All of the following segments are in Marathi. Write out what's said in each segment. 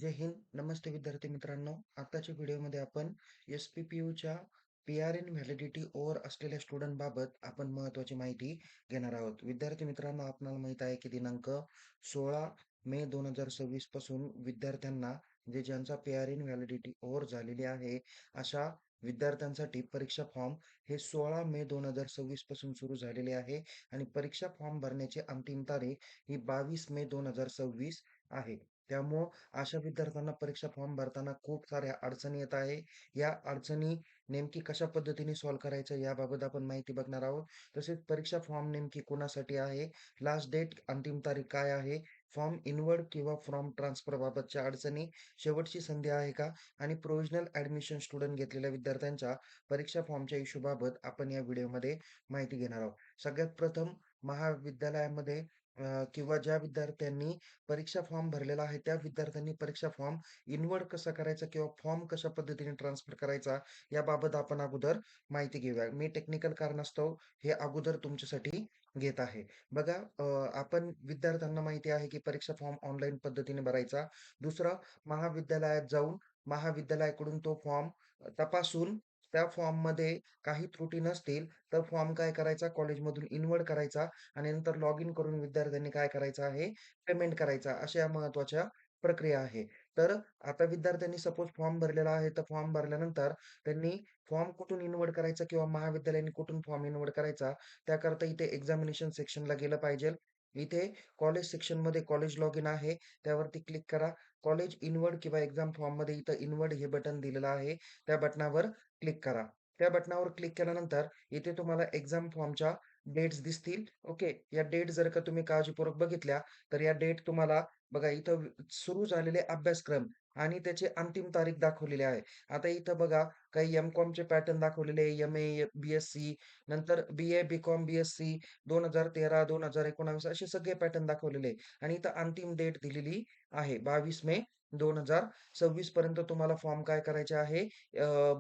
जय हिंद. नमस्ते विद्यार्थी मित्रांनो. आताच्या व्हिडिओमध्ये आपण एस-पी-पी-यूच्या पी-आर-एन व्हॅलिडिटी ओव्हर असलेल्या स्टुडंटबाबत आपण महत्त्वाची माहिती घेणार आहोत. विद्यार्थी मित्रांनो, आपणाला माहीत आहे की दिनांक 16 मे 2026 पासून विद्यार्थ्यांना ज्यांचा पी-आर-एन व्हॅलिडिटी ओव्हर झालेली आहे, अशा विद्यार्थ्यांसाठी परीक्षा फॉर्म हे 16 मे 2026 पासून सुरू झालेले आहे आणि परीक्षा फॉर्म भरण्याची अंतिम तारीख ही 22 मे 2026 आहे. त्यामुळं अशा विद्यार्थ्यांना परीक्षा फॉर्म भरताना खूप साऱ्या अडचणी येत आहे. या अडचणी नेमकी कशा पद्धतीने सॉल्व्ह करायचं याबाबत आपण माहिती बघणार आहोत. तसेच परीक्षा फॉर्म नेमकी कोणासाठी आहे? लास्ट डेट अंतिम तारीख काय आहे? फॉर्म इनवर्ड किंवा फॉर्म ट्रान्सफर बाबतच्या अडचणी, शेवटची संधी आहे का? आणि प्रोव्हिजनल ॲडमिशन स्टुडंट घेतलेल्या विद्यार्थ्यांच्या परीक्षा फॉर्मच्या इश्यूबाबत आपण या व्हिडिओमध्ये माहिती घेणार आहोत. सगळ्यात प्रथम महाविद्यालयामध्ये किंवा ज्या विद्यार्थ्यांनी परीक्षा फॉर्म भरलेला आहे, त्या विद्यार्थ्यांनी परीक्षा फॉर्म इनवर्ट कसा करायचा किंवा फॉर्म कशा पद्धतीने ट्रान्सफर करायचा याबाबत आपण अगोदर माहिती घेऊया. मी टेक्निकल कारणास्तव हे अगोदर तुमच्यासाठी घेत आहे. बघा, आपण विद्यार्थ्यांना माहिती आहे की परीक्षा फॉर्म ऑनलाईन पद्धतीने भरायचा. दुसरं, महाविद्यालयात जाऊन महाविद्यालयाकडून तो फॉर्म तपासून त्या फॉर्ममध्ये काही त्रुटी नसतील, तर फॉर्म काय करायचा, कॉलेजमधून इनवर्ट करायचा आणि नंतर लॉग इन करून विद्यार्थ्यांनी काय करायचं आहे, पेमेंट करायचा. अशा या महत्त्वाच्या प्रक्रिया आहे. तर आता विद्यार्थ्यांनी सपोज फॉर्म भरलेला आहे, तर फॉर्म भरल्यानंतर त्यांनी फॉर्म कुठून इन्व्हर्ट करायचा किंवा महाविद्यालयाने कुठून फॉर्म इन्व्हर्ट करायचा, त्याकरता इथे एक्झामिनेशन सेक्शनला गेलं पाहिजे. इथे कॉलेज सेक्शनमध्ये कॉलेज लॉग इन आहे, त्यावरती क्लिक करा. कॉलेज इन्व्हर्ट किंवा एक्झाम फॉर्ममध्ये इथं इन्व्हर्ट हे बटन दिलेलं आहे, त्या बटनावर क्लिक करा. त्या बटनावर क्लिक केल्यानंतर इथे तुम्हाला एक्झाम फॉर्मच्या डेट्स दिसतील. ओके. या डेट जर का तुम्ही काळजीपूर्वक बघितल्या, तर या डेट तुम्हाला बघा इथं सुरू झालेले अभ्यासक्रम आणि त्याची अंतिम तारीख दाखवलेली आहे. आता इथं बघा, काही एम-कॉमचे पॅटर्न दाखवलेले आहे. एम-ए, बी-एस-सी, नंतर बी-ए, बी-कॉम, बी-एस-सी 2013, 2019 असे सगळे पॅटर्न दाखवलेले आहे आणि इथं अंतिम डेट दिलेली आहे 22 मे 2026 पर्यंत तुम्हाला फॉर्म काय करायचे आहे,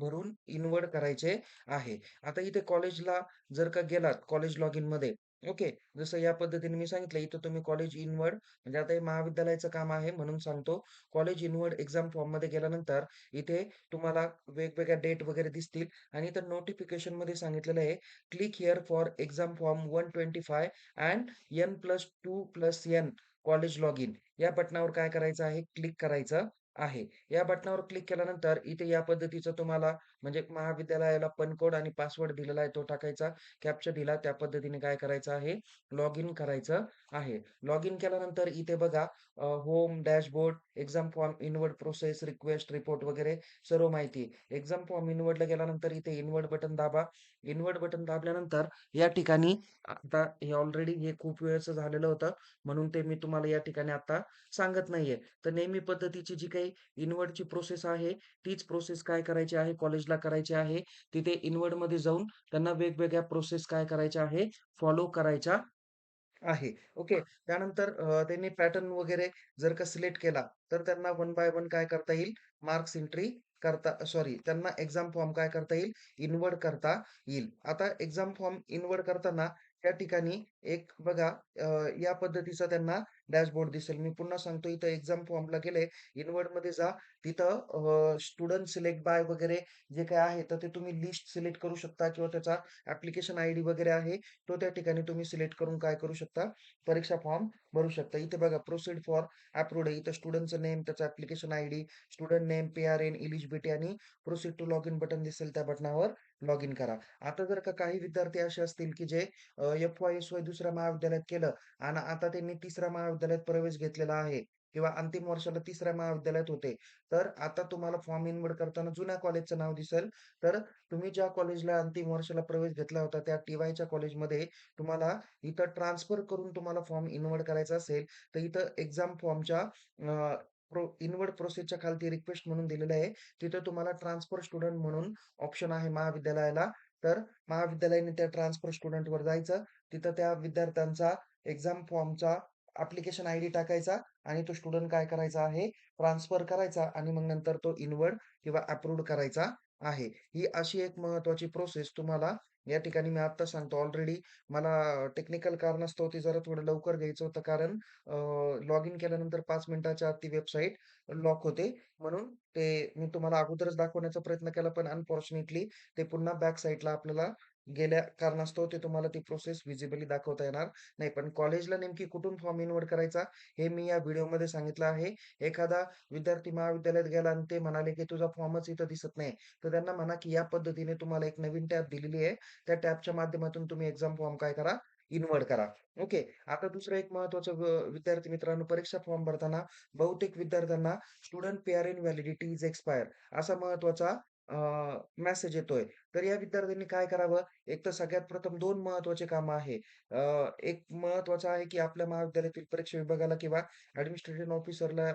भरून इन्व्हर्ट करायचे आहे. आता इथे कॉलेजला जर का गेलात, कॉलेज लॉगिनमध्ये ओके. जसं या पद्धतीने मी सांगितलं, इथं तुम्ही कॉलेज इनवर्ड म्हणजे आता हे महाविद्यालयाचं काम आहे म्हणून सांगतो. कॉलेज इनवर्ड एक्झाम फॉर्ममध्ये गेल्यानंतर इथे तुम्हाला वेगवेगळ्या डेट वगैरे दिसतील आणि इथं नोटिफिकेशनमध्ये सांगितलेलं आहे, click here for exam form 125 and N+2+N college login या बटनावर काय करायचं आहे, क्लिक करायचं आहे. या बटनावर क्लिक केल्यानंतर इथे या पद्धतीचं तुम्हाला म्हणजे महाविद्यालयाला कोड आणि पासवर्ड दिलेला आहे तो टाकायचा. कॅप्चा दिला त्या पद्धतीने काय करायचं आहे, लॉग इन करायचं आहे. लॉग इन केल्यानंतर इथे बघा, home, dashboard, exam form, invert process, request, report वगैरे सर्व माहिती. एक्झाम फॉर्म इनवर्टला गेल्यानंतर इथे इन्व्हर्ट बटन दाबा. इन्व्हर्ट बटन दाबल्यानंतर या ठिकाणी आता हे ऑलरेडी हे खूप वेळचं झालेलं होतं, म्हणून ते मी तुम्हाला या ठिकाणी आता सांगत नाहीये. तर नेहमी पद्धतीची जी काही इन्व्हर्टची प्रोसेस आहे, तीच प्रोसेस काय करायची आहे, कॉलेजला करायची आहे. तिथे इनवर्डमध्ये जाऊन त्यांना वेगवेगळ्या प्रोसेस काय करायच्या आहे, फॉलो करायच्या आहे. ओके. त्यानंतर त्यांनी पॅटर्न वगैरे जर का सिलेक्ट केला, तर त्यांना वन बाय वन काय करता येईल, मार्क्स एंट्री करता सॉरी त्यांना एक्झाम फॉर्म काय करता येईल, इन्व्हर्ट करता येईल. आता एक्झाम फॉर्म इन्व्हर्ट करताना त्या ठिकाणी एक बघा, या पद्धतीचा त्यांना डॅशबोर्ड दिसेल. मी पुन्हा सांगतो, इथं एक्झाम फॉर्मला गेले, इन्व्हर्टमध्ये जा. तिथं स्टुडंट सिलेक्ट बाय वगैरे जे काही आहे, तर ते तुम्ही लिस्ट सिलेक्ट करू शकता किंवा त्याचा ॲप्लिकेशन आयडी वगैरे आहे, तो त्या ठिकाणी तुम्ही सिलेक्ट करून काय करू शकता, परीक्षा फॉर्म भरू शकता. इथे बघा प्रोसीड फॉर अप्रूव्ड आहे. इथं स्टुडंटचं नेम, त्याचा application ID, student name, P-R-N, eligibility आणि प्रोसीड टू लॉगिन बटन दिसेल त्या बटनावर लॉग इन करा. आता जर का काही विद्यार्थी असे असतील की जे एफ-वाय, एस-वाय दुसऱ्या महाविद्यालयात केलं आणि आता त्यांनी तिसऱ्या महाविद्यालयात प्रवेश घेतलेला आहे किंवा अंतिम वर्षाला तिसऱ्या महाविद्यालयात होते. तर आता तुम्हाला फॉर्म इन्व्हर्ट करताना जुन्या कॉलेजचं नाव दिसेल. तर तुम्ही ज्या कॉलेजला अंतिम वर्षाला प्रवेश घेतला होता, त्या टी-वायच्या कॉलेजमध्ये तुम्हाला इथं ट्रान्सफर करून तुम्हाला फॉर्म इन्व्हर्ट करायचा असेल, तर इथं एक्झाम फॉर्मच्या इन्व्हर्ट प्रोसेसच्या खालती रिक्वेस्ट म्हणून दिलेलं आहे. तिथं तुम्हाला ट्रान्सफर स्टुडंट म्हणून ऑप्शन आहे महाविद्यालयाला. तर महाविद्यालयाने त्या ट्रान्सफर स्टुडंटवर जायचं. तिथं त्या विद्यार्थ्यांचा एक्झाम फॉर्मचा ॲप्लिकेशन आयडी टाकायचा आणि तो स्टुडंट काय करायचा आहे, ट्रान्सफर करायचा आणि मग नंतर तो इन्व्हर्ट किंवा अप्रूव्ड करायचा आहे. ही अशी एक महत्त्वाची प्रोसेस तुम्हाला या ठिकाणी मी आत्ता सांगतो. ऑलरेडी मला टेक्निकल कारणास्तव ते जरा थोडं लवकर घ्यायचं होतं कारण लॉग इन केल्यानंतर 5 मिनिटाच्या आत ती वेबसाईट लॉक होते. म्हणून ते मी तुम्हाला अगोदरच दाखवण्याचा प्रयत्न केला, पण अनफॉर्च्युनेटली ते पुन्हा बॅक साइडला आपल्याला गेल्या कारणास्तव ते तुम्हाला ती प्रोसेस व्हिजिबली दाखवता येणार नाही. पण कॉलेजला नेमकी कुठून फॉर्म इन्व्हर्ट करायचा हे मी या व्हिडिओमध्ये सांगितलं आहे. एखादा विद्यार्थी महाविद्यालयात गेला आणि ते म्हणाले, की तुझा फॉर्मच इथं दिसत नाही. तर त्यांना म्हणा, की या पद्धतीने तुम्हाला एक नवीन टॅब दिलेली आहे. त्या टॅबच्या माध्यमातून तुम्ही एक्झाम फॉर्म काय करा, इन्व्हर्ट करा. ओके. आता दुसरं एक महत्त्वाचं विद्यार्थी मित्रांनो, परीक्षा फॉर्म भरताना बहुतेक विद्यार्थ्यांना student pair in validity is expire असा महत्त्वाचा मेसेज येतोय. तर या विद्यार्थ्यांनी काय करावं? एक तर सगळ्यात प्रथम 2 महत्त्वाची कामं आहे. एक महत्त्वाचं आहे, की आपल्या महाविद्यालयातील परीक्षा विभागाला किंवा ॲडमिनिस्ट्रेटिव्ह ऑफिसरला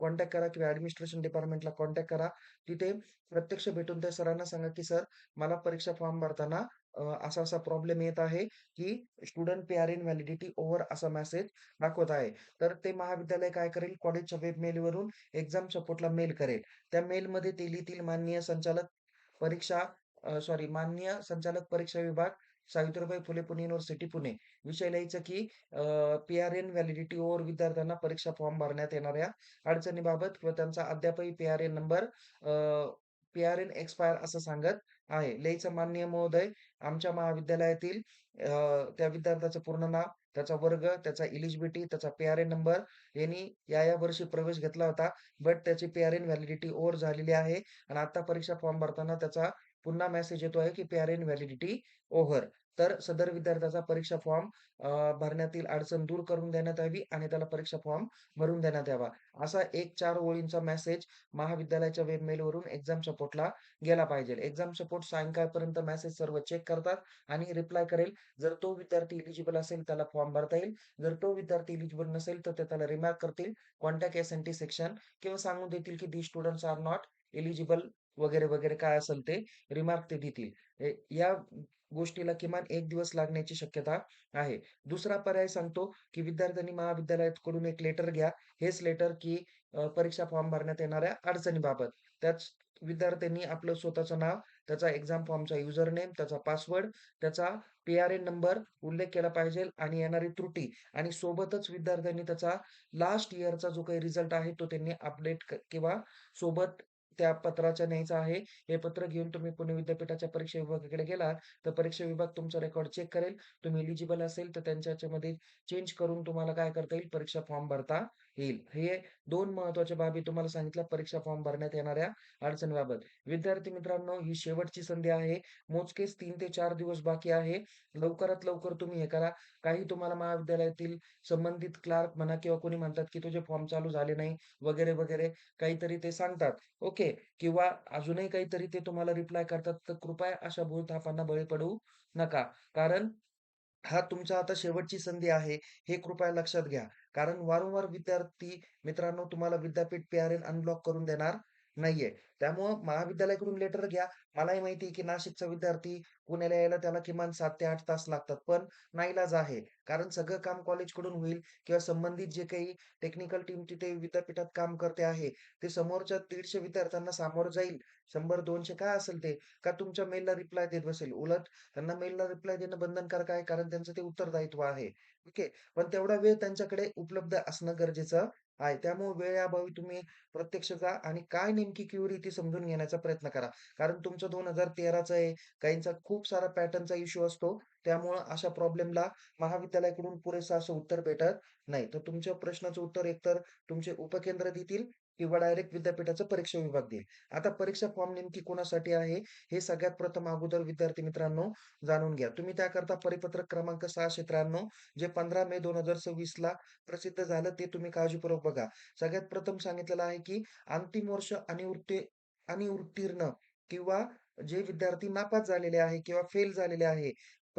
कॉन्टॅक्ट करा किंवा ॲडमिनिस्ट्रेशन डिपार्टमेंटला कॉन्टॅक्ट करा. तिथे प्रत्यक्ष भेटून त्या सरांना सांगा, की "सर, मला परीक्षा फॉर्म भरताना असा-असा प्रॉब्लेम येत आहे, की स्टुडंट पे-आर-इन व्हॅलिडिटी ओव्हर असा मेसेज दाखवत आहे." तर ते महाविद्यालय काय करेल, कॉलेजच्या वेब मेलवरून एक्झाम सपोर्टला मेल करेल. त्या मेलमध्ये ते लिहितील, "माननीय संचालक परीक्षा माननीय संचालक परीक्षा विभाग, सावित्रीबाई फुले पुणे युनिव्हर्सिटी पुणे." विषय लिहायचं, की पी-आर-एन व्हॅलिडिटी ओव्हर विद्यार्थ्यांना परीक्षा फॉर्म भरण्यात येणाऱ्या अडचणीबाबत किंवा त्यांचा अद्यापही पी-आर-एन नंबर पी-आर-एन एक्सपायर असं सांगत आहे. लिहायचं, "माननीय महोदय, आमच्या महाविद्यालयातील त्या विद्यार्थ्याचं पूर्ण नाव, त्याचा वर्ग, त्याचा एलिजिबिलिटी, त्याचा पी-आर-एन नंबर यांनी या वर्षी प्रवेश घेतला होता. बट त्याची पी-आर-एन व्हॅलिडिटी ओव्हर झालेली आहे आणि आता परीक्षा फॉर्म भरताना त्याचा पुन्हा मेसेज येतो आहे, की पी-आर-एन व्हॅलिडिटी ओव्हर." तर सदर विद्यार्थ्याचा परीक्षा फॉर्म भरण्यातील अडचण दूर करून देण्यात यावी आणि त्याला परीक्षा फॉर्म भरून देण्यात यावा. असा एक 4 ओळींचा मेसेज महाविद्यालयाच्या वेब मेलवरून एक्झाम सपोर्टला गेला पाहिजे. एक्झाम सपोर्ट सायंकाळपर्यंत मेसेज सर्व चेक करतात आणि रिप्लाय करेल. जर तो विद्यार्थी एलिजिबल असेल त्याला फॉर्म भरता येईल. जर तो विद्यार्थी एलिजिबल नसेल तर ते त्याला रिमार्क करतील. कॉन्टॅक्ट एस-एन-टी सेक्शन किंवा सांगून देतील, की "दीस स्टुडंट्स आर नॉट एलिजिबल" वगैरे, वगैरे काय असेल ते रिमार्क ते देतील. या गोष्टीला किमान 1 दिवस लागण्याची शक्यता आहे. दुसरा पर्याय सांगतो, की विद्यार्थ्यांनी महाविद्यालयाकडून एक लेटर घ्या. हेच लेटर, की परीक्षा फॉर्म भरण्यात येणाऱ्या अडचणीबाबत. त्याच विद्यार्थ्यांनी आपलं स्वतःचं नाव, त्याचा एक्झाम फॉर्मचा युजर नेम, त्याचा पासवर्ड, त्याचा पी-आर-एन नंबर उल्लेख केला पाहिजे आणि येणारी त्रुटी आणि सोबतच विद्यार्थ्यांनी त्याचा लास्ट इयरचा जो काही रिझल्ट आहे, तो त्यांनी अपडेट किंवा सोबत त्या पत्राच्या न्यायचा आहे. हे पत्र घेऊन तुम्ही पुणे विद्यापीठाच्या परीक्षा विभागाकडे गेलात, तर परीक्षा विभाग तुमचा रेकॉर्ड चेक करेल. तुम्ही एलिजिबल असेल, तर त्यांच्या ह्याच्यामध्ये चेंज करून तुम्हाला काय करता येईल, परीक्षा फॉर्म भरता येईल. हे 2 महत्त्वाच्या बाबी तुम्हाला सांगितल्या परीक्षा फॉर्म भरण्यात येणाऱ्या अडचणीबाबत. विद्यार्थी मित्रांनो, ही शेवटची संधी आहे. मोजकेच 3 ते 4 दिवस बाकी आहे. लवकरात लवकर तुम्ही हे करा. काही तुम्हाला महाविद्यालयातील संबंधित क्लार्क म्हणा किंवा कोणी म्हणतात, की तुझे फॉर्म चालू झाले नाही वगैरे, वगैरे काहीतरी ते सांगतात. ओके. किंवा अजूनही काहीतरी ते तुम्हाला रिप्लाय करतात. तर कृपया अशा भूलथापांना बळी पडू नका. कारण हा तुमचा आता शेवटची संधी आहे, हे कृपया लक्षात घ्या. कारण वारंवार विद्यार्थी मित्रांनो तुम्हाला विद्यापीठ पी-आर-एन अनब्लॉक करून देणार नाहीये. त्यामुळं महाविद्यालयाकडून लेटर घ्या. मलाही माहिती आहे, की नाशिकचा विद्यार्थी पुण्याला यायला त्याला किमान 7 ते 8 तास लागतात. पण नाईलाज आहे. कारण सगळं काम कॉलेजकडून होईल किंवा संबंधित जे काही टेक्निकल टीम तिथे विद्यापीठात काम करते आहे, ते समोरच्या 150 विद्यार्थ्यांना सामोरं जाईल. 100-200 काय असेल ते, का तुमच्या मेलला रिप्लाय देत बसेल. उलट त्यांना मेलला रिप्लाय देणं बंधनकारक आहे, कारण त्यांचं ते उत्तरदायित्व आहे. ओके. पण तेवढा वेळ त्यांच्याकडे उपलब्ध असणं गरजेचं आहे. त्यामुळे वेळेअभावी तुम्ही प्रत्यक्ष जा आणि काय नेमकी क्वेरी ती समजून घेण्याचा प्रयत्न करा. कारण तुमचं 2013चं आहे, काहींचा खूप सारा पॅटर्नचा इश्यू असतो. त्यामुळं अशा प्रॉब्लेमला महाविद्यालयाकडून पुरेसं असं उत्तर भेटत नाही. तर तुमच्या प्रश्नाचं उत्तर एकतर तुमचे उपकेंद्र देतील किंवा डायरेक्ट विद्यापीठाचा परीक्षा विभाग देईल. आता परीक्षा फॉर्म नेमकी कोणासाठी आहे, हे सगळ्यात प्रथम अगोदर विद्यार्थी मित्रांनो जाणून घ्या. तुम्ही त्याकरता परिपत्रक क्रमांक 693 जे 15 मे 2026 ला प्रसिद्ध झालं, ते तुम्ही काळजीपूर्वक बघा. सगळ्यात प्रथम सांगितलेलं आहे, की अंतिम वर्ष आणि उत्तीर्ण किंवा जे विद्यार्थी नापास झालेले आहे किंवा फेल झालेले आहे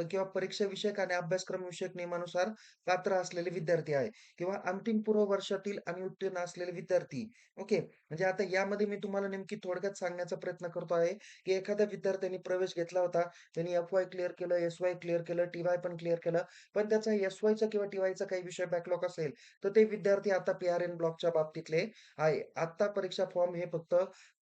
किंवा परीक्षा विषयक आणि अभ्यासक्रम विषयक नियमानुसार पात्र असलेले विद्यार्थी आहे किंवा अंतिम पूर्व वर्षातील आणि उत्तीर्ण असलेले विद्यार्थी. ओके. म्हणजे आता यामध्ये मी तुम्हाला नेमकी थोडक्यात सांगण्याचा प्रयत्न करतो आहे, की एखाद्या विद्यार्थ्याने प्रवेश घेतला होता. त्यांनी एफ-वाय क्लिअर केलं, एस-वाय क्लिअर केलं, टी-वाय पण क्लिअर केलं. पण त्याचा एस-वायचा किंवा टी-वायचा काही विषय बॅकलॉग असेल, तर ते विद्यार्थी आता पी-आर-एन ब्लॉकच्या बाबतीतले आहे. आता परीक्षा फॉर्म हे फक्त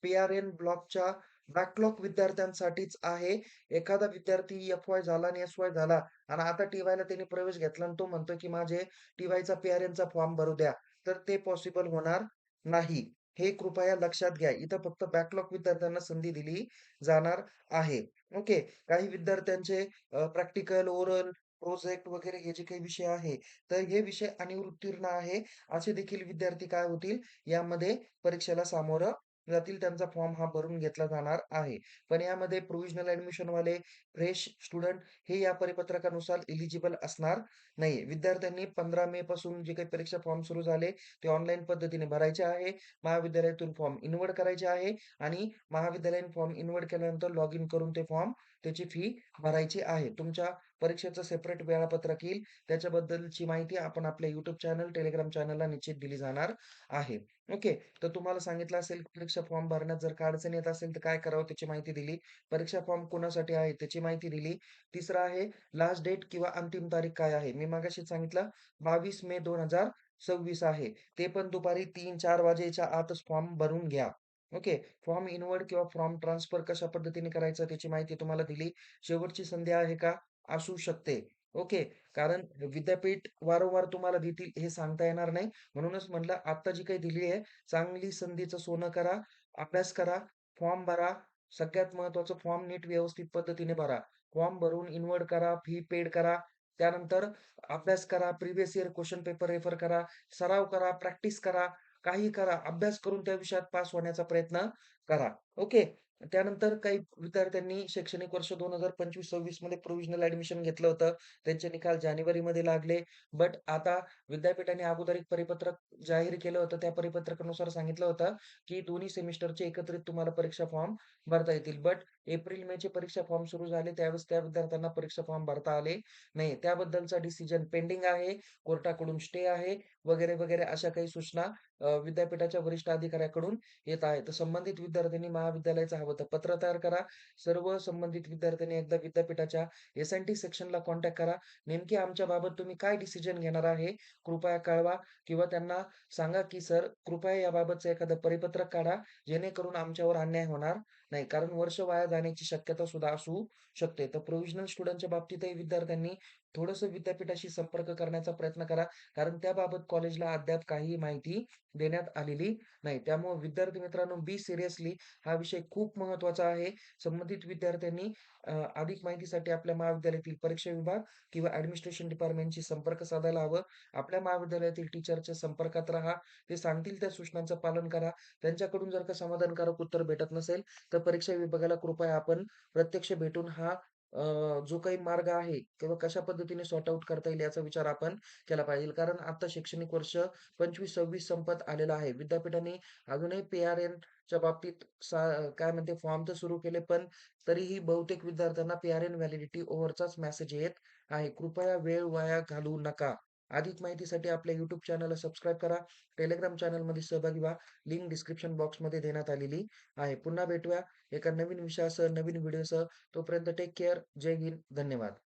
पी-आर-एन ब्लॉकच्या बॅकलॉग विद्यार्थ्यांसाठीच आहे. एखादा विद्यार्थी एफ-वाय झाला आणि एस-वाय झाला आणि आता टी-वायला त्याने प्रवेश घेतला आणि तो म्हणतोय, की माझे टी-वायचा पी-आर-एनचा फॉर्म भरू द्या. तर ते पॉसिबल होणार नाही. हे कृपया लक्षात घ्या. इथं फक्त बॅकलॉग विद्यार्थ्यांना संधी दिली जाणार आहे. ओके. काही विद्यार्थ्यांचे प्रॅक्टिकल, ओरल, प्रोजेक्ट वगैरे हे जे काही विषय आहे, तर हे विषय अनुत्तीर्ण आहे. असे देखील विद्यार्थी काय होतील, यामध्ये परीक्षेला सामोरं जातील. त्यांचा फॉर्म हा भरून घेतला जाणार आहे. पण यामध्ये प्रोव्हिजनल ॲडमिशनवाले, फ्रेश स्टुडंट हे या परिपत्रकानुसार एलिजिबल असणार नाही. विद्यार्थ्यांनी 15 मे पासून जे काही परीक्षा फॉर्म सुरू झाले, ते ऑनलाईन पद्धतीने भरायचे आहे. महाविद्यालयातून फॉर्म इनवर्ड करायचे आहे आणि महाविद्यालयीन फॉर्म इनवर्ड केल्यानंतर लॉग इन करून ते फॉर्म त्याची फी भरायची आहे. तुमच्या परीक्षेचं सेपरेट वेळापत्रक येईल. त्याच्याबद्दलची माहिती आपण आपल्या YouTube चॅनल, Telegram चॅनलला निश्चित दिली जाणार आहे. ओके. तर तुम्हाला सांगितलं असेल, परीक्षा फॉर्म भरण्यात जर का अडचण येत असेल, तर काय करावं त्याची माहिती दिली. परीक्षा फॉर्म कोणासाठी आहे त्याची माहिती दिली. तिसरं आहे लास्ट डेट किंवा अंतिम तारीख काय आहे? मी मगाशीच सांगितलं 22 मे 2026 आहे. ते पण दुपारी 3-4 वाजेच्या आतच फॉर्म भरून घ्या. ओके. फॉर्म इनवर्ड किंवा फॉर्म ट्रान्सफर कशा पद्धतीने करायचं त्याची माहिती तुम्हाला दिली. शेवटची संधी आहे का? असू शकते. ओके. कारण विद्यापीठ वारंवार तुम्हाला देतील हे सांगता येणार नाही. म्हणूनच म्हटलं आत्ता जी काही दिली आहे, चांगली संधीचं सोनं करा, अभ्यास करा, फॉर्म भरा. सगळ्यात महत्त्वाचं फॉर्म नीट व्यवस्थित पद्धतीने भरा. फॉर्म भरून इन्व्हर्ट करा, फी पेड करा. त्यानंतर अभ्यास करा, previous year question paper refer करा, सराव करा, प्रॅक्टिस करा, काहीही करा. अभ्यास करून त्या विषयात पास होण्याचा प्रयत्न करा. ओके. त्यानंतर काही विद्यार्थ्यांनी शैक्षणिक वर्ष 2025-26 मध्ये प्रोव्हिजनल ॲडमिशन घेतलं होतं. त्यांचे निकाल जानेवारीमध्ये लागले. बट आता विद्यापीठाने अगोदर एक परिपत्रक जाहीर केलं होतं. त्या परिपत्रकानुसार सांगितलं होतं, की दोन्ही सेमिस्टरचे एकत्रित तुम्हाला परीक्षा फॉर्म भरता येतील. बट एप्रिल, मेचे परीक्षा फॉर्म सुरू झाले त्यावेळेस त्या विद्यार्थ्यांना परीक्षा फॉर्म भरता आले नाही. त्याबद्दलचा डिसिजन पेंडिंग आहे. कोर्टाकडून स्टे आहे वगैरे, वगैरे अशा काही सूचना विद्यापीठाच्या वरिष्ठ अधिकाऱ्याकडून येत आहे. तर संबंधित विद्यार्थ्यांनी महाविद्यालयाचं हवं तर पत्र तयार करा. सर्व संबंधित विद्यार्थ्यांनी एकदा विद्यापीठाच्या एस-एन-टी सेक्शनला कॉन्टॅक्ट करा. नेमकी आमच्याबाबत तुम्ही काय डिसिजन घेणार आहे, कृपया कळवा किंवा त्यांना सांगा, की "सर, कृपया याबाबतचं एखादं परिपत्रक काढा, जेणेकरून आमच्यावर अन्याय होणार नाही." कारण वर्ष वाया जाण्याची शक्यता सुद्धा असू शकते. तर प्रोव्हिजनल स्टुडंटच्या बाबतीतही विद्यार्थ्यांनी थोडंसं विद्यापीठाशी संपर्क करण्याचा प्रयत्न करा. कारण त्याबाबत कॉलेजला अद्याप काहीही माहिती देण्यात आलेली नाही. त्यामुळे विद्यार्थी मित्रांनो, बी सिरियसली हा विषय खूप महत्त्वाचा आहे. संबंधित विद्यार्थ्यांनी अधिक माहितीसाठी आपल्या महाविद्यालयातील परीक्षा विभाग किंवा ॲडमिनिस्ट्रेशन डिपार्टमेंटशी संपर्क साधायला हवं. आपल्या महाविद्यालयातील टीचरच्या संपर्कात राहा. ते सांगतील त्या सूचनांचं पालन करा. त्यांच्याकडून जर का समाधानकारक उत्तर भेटत नसेल, तर परीक्षा विभागाला कृपया आपण प्रत्यक्ष भेटून हा जो काही मार्ग आहे किंवा कशा पद्धतीने सॉर्ट आउट करता येईल याचा विचार आपण केला पाहिजे. कारण आता शैक्षणिक वर्ष 25-26 संपत आलेलं आहे. विद्यापीठाने अजूनही पी-आर-एनच्या बाबतीत काय म्हणते फॉर्म तर सुरू केले, पण तरीही बहुतेक विद्यार्थ्यांना पी-आर-एन व्हॅलिडिटी ओव्हरचाच मेसेज येत आहे. कृपया वेळ वाया घालवू नका. अधिक माहितीसाठी आपल्या YouTube चॅनलला सबस्क्राईब करा. Telegram चॅनलमध्ये सहभागी व्हा. लिंक डिस्क्रिप्शन बॉक्समध्ये देण्यात आलेली आहे. पुन्हा भेटूया एका नवीन विषयासह, नवीन व्हिडिओसह. तोपर्यंत टेक केअर. जय हिंद. धन्यवाद.